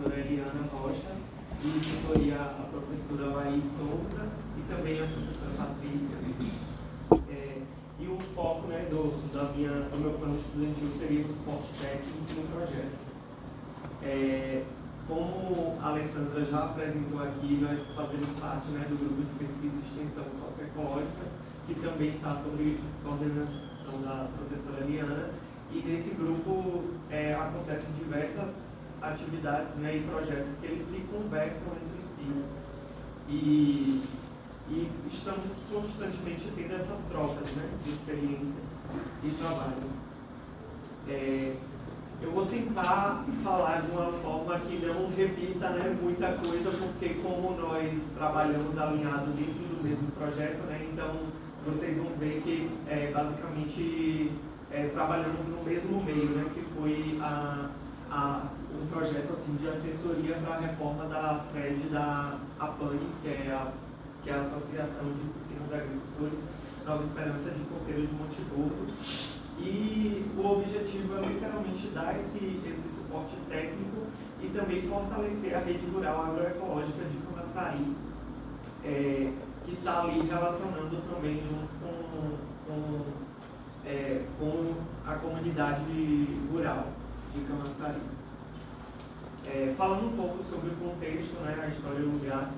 professora Eliana Rocha, e tutoria a professora Laís Souza e também a professora Patrícia. E o foco, né, do meu plano estudantil seria o suporte técnico no projeto. Como a Alessandra já apresentou aqui, nós fazemos parte, né, do grupo de pesquisa e extensão socioecológicas, que também está sob coordenação da professora Eliana, e nesse grupo acontecem diversas atividades, né, e projetos que eles se conversam entre si. E estamos constantemente tendo essas trocas, né, de experiências e trabalhos. Eu vou tentar falar de uma forma que não repita, né, muita coisa, porque como nós trabalhamos alinhado dentro do mesmo projeto, né, então vocês vão ver que basicamente trabalhamos no mesmo meio, né, que foi um projeto assim, de assessoria para a reforma da sede da APANI, que é a Associação de Pequenos Agricultores Nova Esperança de Coqueiros de Monte Gordo. E o objetivo é literalmente dar esse suporte técnico e também fortalecer a rede rural agroecológica de Camaçari, que está ali relacionando também junto com a comunidade rural de Camaçari. Falando um pouco sobre o contexto, né, a história do lugar,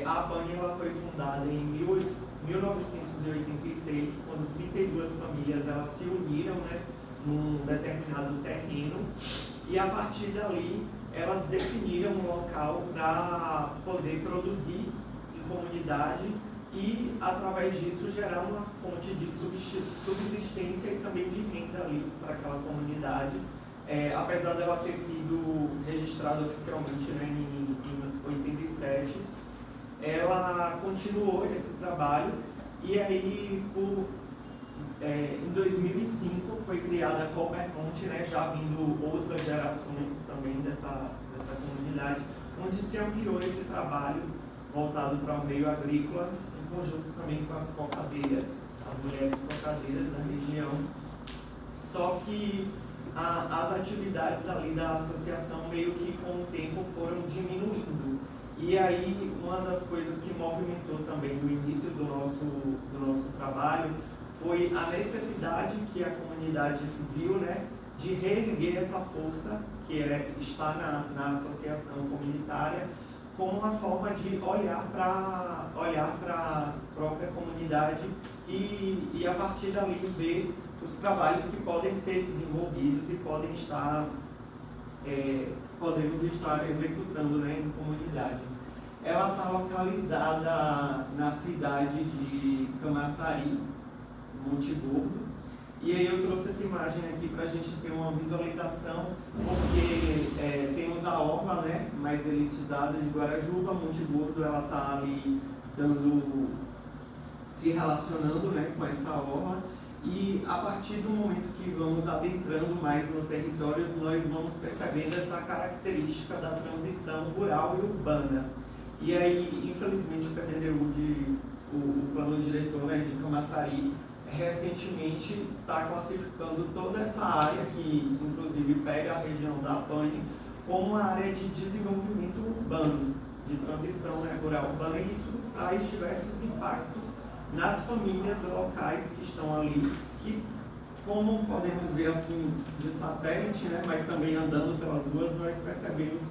a APANI foi fundada em 1986, quando 32 famílias elas se uniram, né, num determinado terreno, e a partir dali elas definiram um local para poder produzir em comunidade e, através disso, gerar uma fonte de subsistência e também de renda ali para aquela comunidade. Apesar dela ter sido registrada oficialmente, né, em 87, ela continuou esse trabalho e aí, em 2005, foi criada a Coopermonte, né, já vindo outras gerações também dessa comunidade, onde se ampliou esse trabalho voltado para o meio agrícola, em conjunto também com as cocadeiras, as mulheres cocadeiras da região. Só que as atividades ali da associação meio que com o tempo foram diminuindo. E aí uma das coisas que movimentou também no início do nosso trabalho foi a necessidade que a comunidade viu, né, de reerguer essa força que está na associação comunitária, como uma forma de olhar para a própria comunidade e a partir dali ver os trabalhos que podem ser desenvolvidos e podemos estar executando, né, em comunidade. Ela está localizada na cidade de Camaçari, Monte Gordo, e aí eu trouxe essa imagem aqui para a gente ter uma visualização, porque temos a orla, né, mais elitizada de Guarajuba. Monte Gordo ela está ali se relacionando, né, com essa orla. E a partir do momento que vamos adentrando mais no território, nós vamos percebendo essa característica da transição rural e urbana. E aí, infelizmente, o PDDU, o plano diretor, né, de Camaçari, recentemente está classificando toda essa área, que inclusive pega a região da APANI, como uma área de desenvolvimento urbano, de transição, né, rural urbana, e isso traz diversos impactos nas famílias locais que estão ali, que, como podemos ver assim de satélite, né, mas também andando pelas ruas, nós percebemos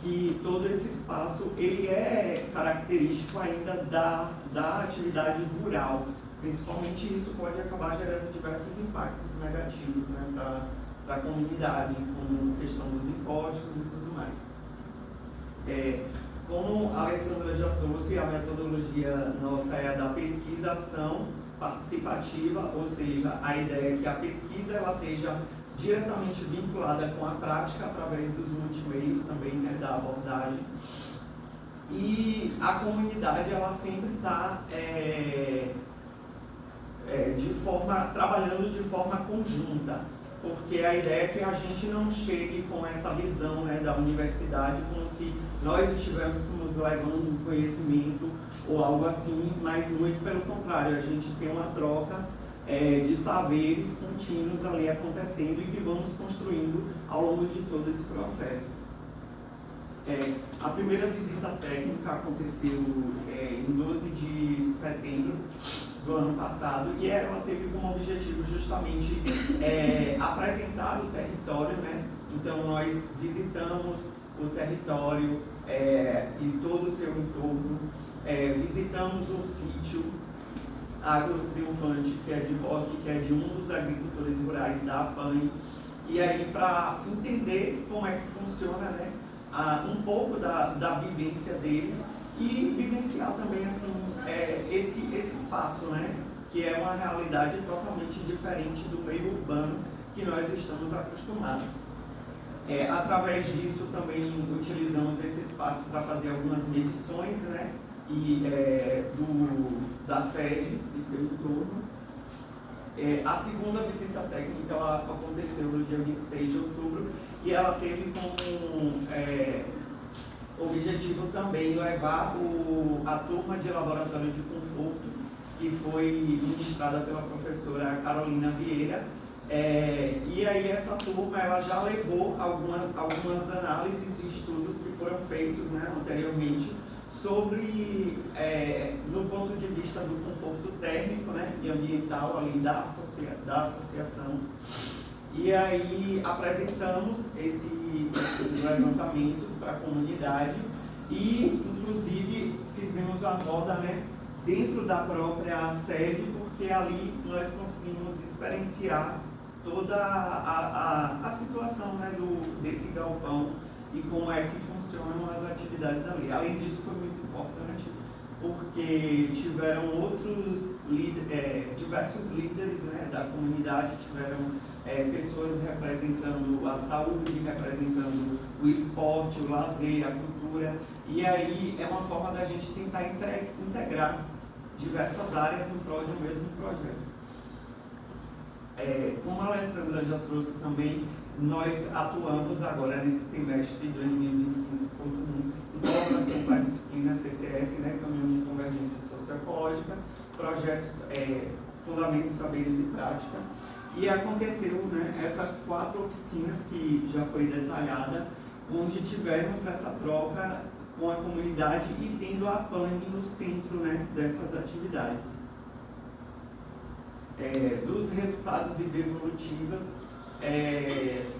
que todo esse espaço ele é característico ainda da atividade rural. Principalmente isso pode acabar gerando diversos impactos negativos, né, para a comunidade, como questão dos impostos e tudo mais. Como a Alessandra já trouxe, a metodologia nossa é a da pesquisação participativa, ou seja, a ideia é que a pesquisa ela esteja diretamente vinculada com a prática através dos multimeios também, né, da abordagem. E a comunidade ela sempre está trabalhando de forma conjunta, porque a ideia é que a gente não chegue com essa visão, né, da universidade como se nós estivéssemos levando um conhecimento ou algo assim, mas muito pelo contrário, a gente tem uma troca de saberes contínuos ali acontecendo e que vamos construindo ao longo de todo esse processo. A primeira visita técnica aconteceu em 12 de setembro do ano passado e ela teve como objetivo justamente apresentar o território, né? Então nós visitamos o território e todo o seu entorno, visitamos um sítio agrotriunfante que é de Roque, que é de um dos agricultores rurais da APAN, e aí para entender como é que funciona, né, um pouco da vivência deles e vivenciar também assim, esse espaço, né, que é uma realidade totalmente diferente do meio urbano que nós estamos acostumados. Através disso também utilizamos esse espaço para fazer algumas medições, né, da sede e seu entorno. A segunda visita técnica ela aconteceu no dia 26 de outubro e ela teve como objetivo também levar a turma de laboratório de conforto, que foi ministrada pela professora Carolina Vieira. E aí essa turma ela já levou algumas análises e estudos que foram feitos, né, anteriormente sobre, no ponto de vista do conforto térmico, né, e ambiental ali da associação. E aí apresentamos esses levantamentos para a comunidade e, inclusive, fizemos a roda, né, dentro da própria sede, porque ali nós conseguimos experienciar toda a situação, né, desse galpão e como é que funcionam as atividades ali. Além disso, foi muito importante porque tiveram diversos líderes, né, da comunidade, tiveram pessoas representando a saúde, representando o esporte, o lazer, a cultura, e aí é uma forma da gente tentar integrar diversas áreas em prol de um mesmo projeto. Como a Alessandra já trouxe também, nós atuamos agora nesse semestre de 2025 em colaboração com a disciplina CCS, né, Caminho de Convergência Socioecológica, projetos Fundamentos, Saberes e Prática, e aconteceu, né, essas 4 oficinas que já foi detalhada, onde tivemos essa troca com a comunidade e tendo a PAN no centro, né, dessas atividades. Dos resultados e devolutivas,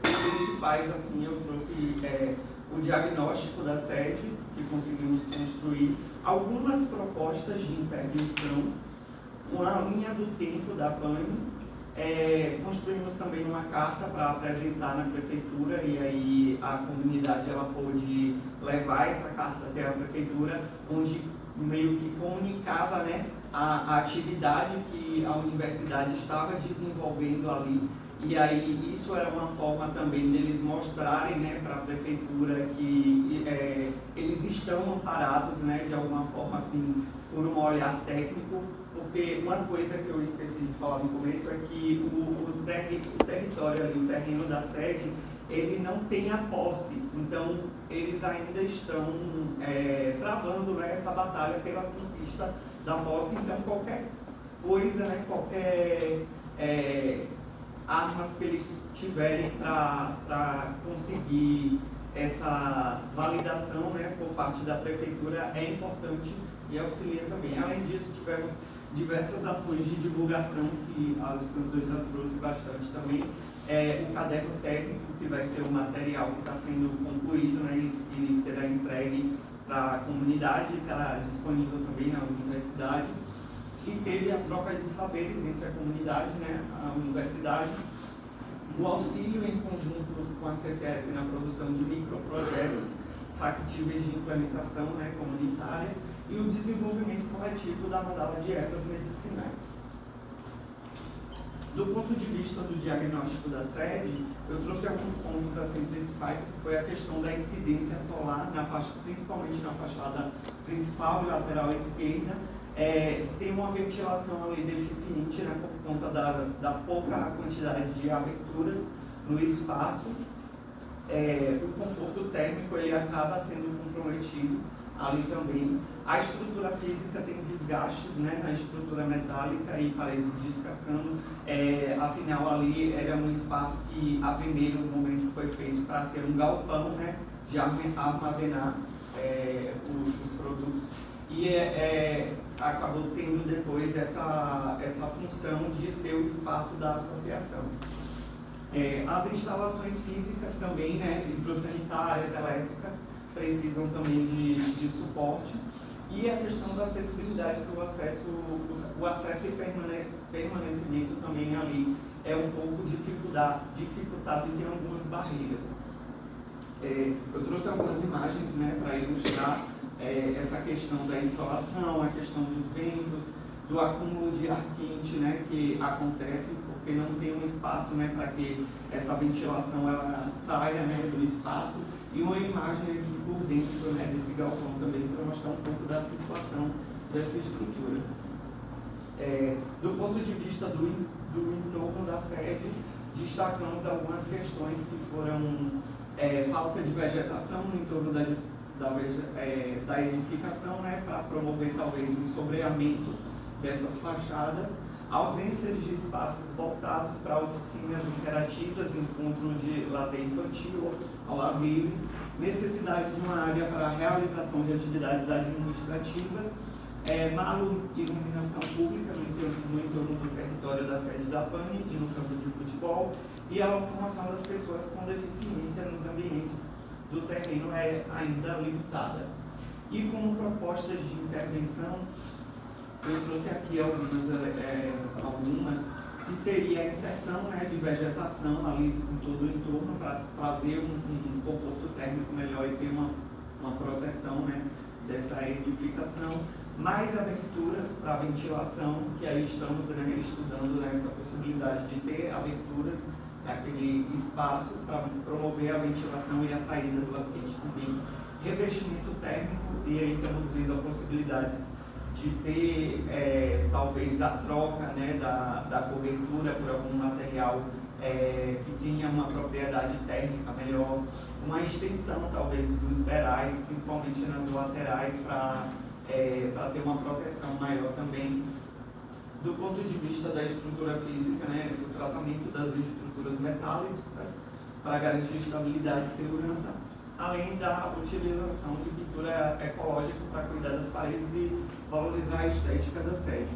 principais, assim, eu trouxe o diagnóstico da sede, que conseguimos construir, algumas propostas de intervenção, uma linha do tempo da PAN, construímos também uma carta para apresentar na prefeitura e aí a comunidade ela pôde levar essa carta até a prefeitura, onde meio que comunicava, né, a atividade que a universidade estava desenvolvendo ali. E aí isso era uma forma também deles mostrarem, né, para a prefeitura que eles estão amparados, né, de alguma forma assim, por um olhar técnico, porque uma coisa que eu esqueci de falar no começo é que o território ali, o terreno da sede, ele não tem a posse, então eles ainda estão travando, né, essa batalha pela conquista da posse, então qualquer coisa, né, qualquer armas que eles tiverem para conseguir essa validação, né, por parte da prefeitura é importante e auxilia também. Além disso, tivemos diversas ações de divulgação que a Alessandra já trouxe bastante também. O caderno técnico, que vai ser o material que está sendo concluído, né, e será entregue para a comunidade, estará disponível também na universidade. E teve a troca de saberes entre a comunidade, né, a universidade, o auxílio em conjunto com a CCS na produção de microprojetos factíveis de implementação, né, comunitária e o desenvolvimento coletivo da mandala de ervas medicinais. Do ponto de vista do diagnóstico da sede, eu trouxe alguns pontos assim, principais, que foi a questão da incidência solar, principalmente na fachada principal e lateral esquerda. Tem uma ventilação ali deficiente, né, por conta da pouca quantidade de aberturas no espaço. O conforto térmico ele acaba sendo comprometido ali também. A estrutura física tem desgastes, né, na estrutura metálica e paredes descascando. Afinal, ali era um espaço que, a primeiro momento, foi feito para ser um galpão, né, armazenar os produtos, e acabou tendo depois essa função de ser o espaço da associação. As instalações físicas também, né, hidrossanitárias, elétricas, precisam também de suporte, e a questão da acessibilidade, do acesso, o acesso e permanecimento também ali é um pouco dificultado e tem algumas barreiras. Eu trouxe algumas imagens, né, para ilustrar essa questão da insolação, a questão dos ventos, do acúmulo de ar quente, né, que acontece porque não tem um espaço, né, para que essa ventilação ela saia, né, do espaço, e uma imagem aqui por dentro, né, desse galpão também para mostrar um pouco da situação dessa estrutura. Do ponto de vista do entorno da sede, destacamos algumas questões que foram falta de vegetação no entorno da edificação, né, para promover talvez um sombreamento dessas fachadas, ausência de espaços voltados para oficinas interativas, encontro de lazer infantil ao ar livre, necessidade de uma área para a realização de atividades administrativas, má iluminação pública no entorno do território da sede da PANI e no campo de futebol, e a locomoção das pessoas com deficiência nos ambientes do terreno é ainda limitada. E como propostas de intervenção, eu trouxe aqui algumas que seria a inserção, né, de vegetação ali em todo o entorno para trazer um conforto térmico melhor e ter uma proteção, né, dessa edificação, mais aberturas para ventilação, que aí estamos, né, estudando, né, essa possibilidade de ter aberturas naquele espaço para promover a ventilação e a saída do ar quente também. Revestimento térmico, e aí estamos vendo a possibilidades de ter talvez a troca, né, da cobertura por algum material que tenha uma propriedade térmica melhor, uma extensão talvez dos beirais, principalmente nas laterais, para ter uma proteção maior também. Do ponto de vista da estrutura física, né, o tratamento das estruturas metálicas para garantir estabilidade e segurança, além da utilização de pintura ecológica para cuidar das paredes e valorizar a estética da sede.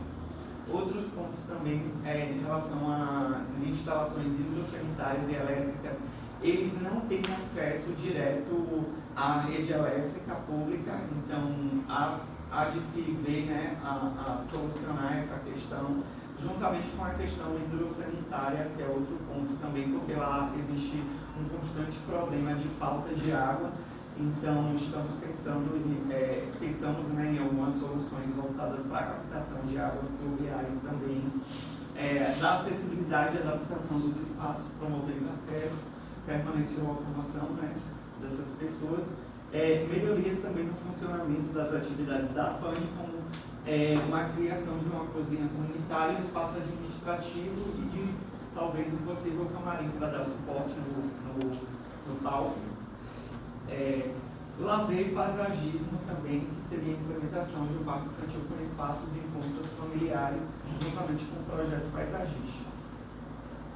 Outros pontos também em relação às instalações hidrossanitárias e elétricas, eles não têm acesso direto à rede elétrica pública, então há de se ver, né, a solucionar essa questão, juntamente com a questão hidrossanitária, que é outro ponto também, porque lá existe um constante problema de falta de água. Então, estamos pensamos, né, em algumas soluções voltadas para a captação de águas pluviais também, da acessibilidade e adaptação dos espaços, promovendo acesso, permanência e locomoção, né, dessas pessoas, melhorias também no funcionamento das atividades da PANI, como uma criação de uma cozinha comunitária, um espaço administrativo e de talvez um possível camarim para dar suporte no palco. Lazer e paisagismo também, que seria a implementação de um parque infantil com espaços e encontros familiares, juntamente com o projeto paisagístico.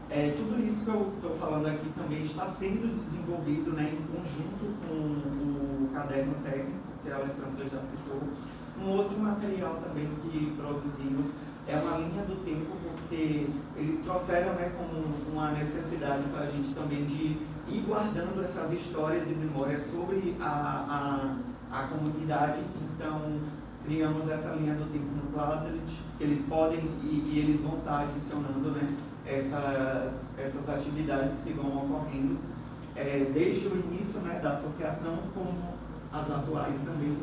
Tudo isso que eu estou falando aqui também está sendo desenvolvido, né, em conjunto com o caderno técnico, que a Alessandra já citou. Um outro material também que produzimos é uma linha do tempo, porque eles trouxeram, né, como uma necessidade para a gente também de ir guardando essas histórias e memórias sobre a comunidade. Então, criamos essa linha do tempo no Quadlet, que eles podem e eles vão estar adicionando, né, essas atividades que vão ocorrendo desde o início, né, da associação, como as atuais também.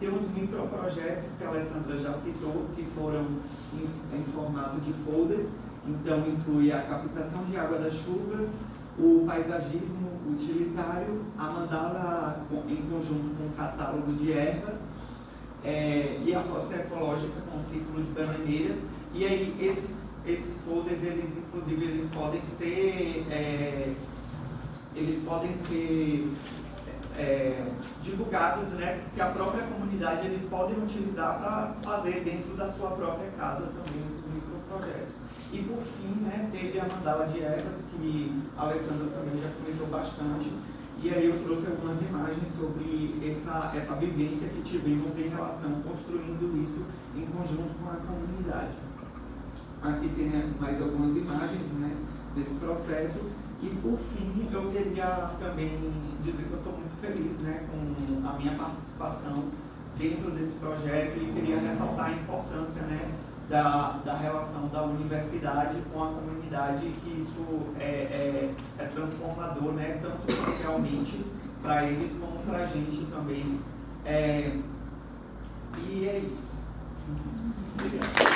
Temos microprojetos que a Alessandra já citou, que foram em formato de folders, então inclui a captação de água das chuvas, o paisagismo utilitário, a mandala em conjunto com o catálogo de ervas, e a fossa ecológica com o ciclo de bananeiras. E aí esses folders, eles podem ser divulgados, né, que a própria comunidade eles podem utilizar para fazer dentro da sua própria casa também esses microprojetos. E por fim, né, teve a mandala de ervas, que a Alessandra também já comentou bastante, E aí eu trouxe algumas imagens sobre essa vivência que tivemos em relação, construindo isso em conjunto com a comunidade. Aqui tem mais algumas imagens, né, desse processo. E por fim, eu queria também dizer que eu estou muito feliz, né, com a minha participação dentro desse projeto e queria ressaltar a importância, né, da relação da universidade com a comunidade, que isso é transformador, né, tanto socialmente para eles como para a gente também. E é isso. Obrigado.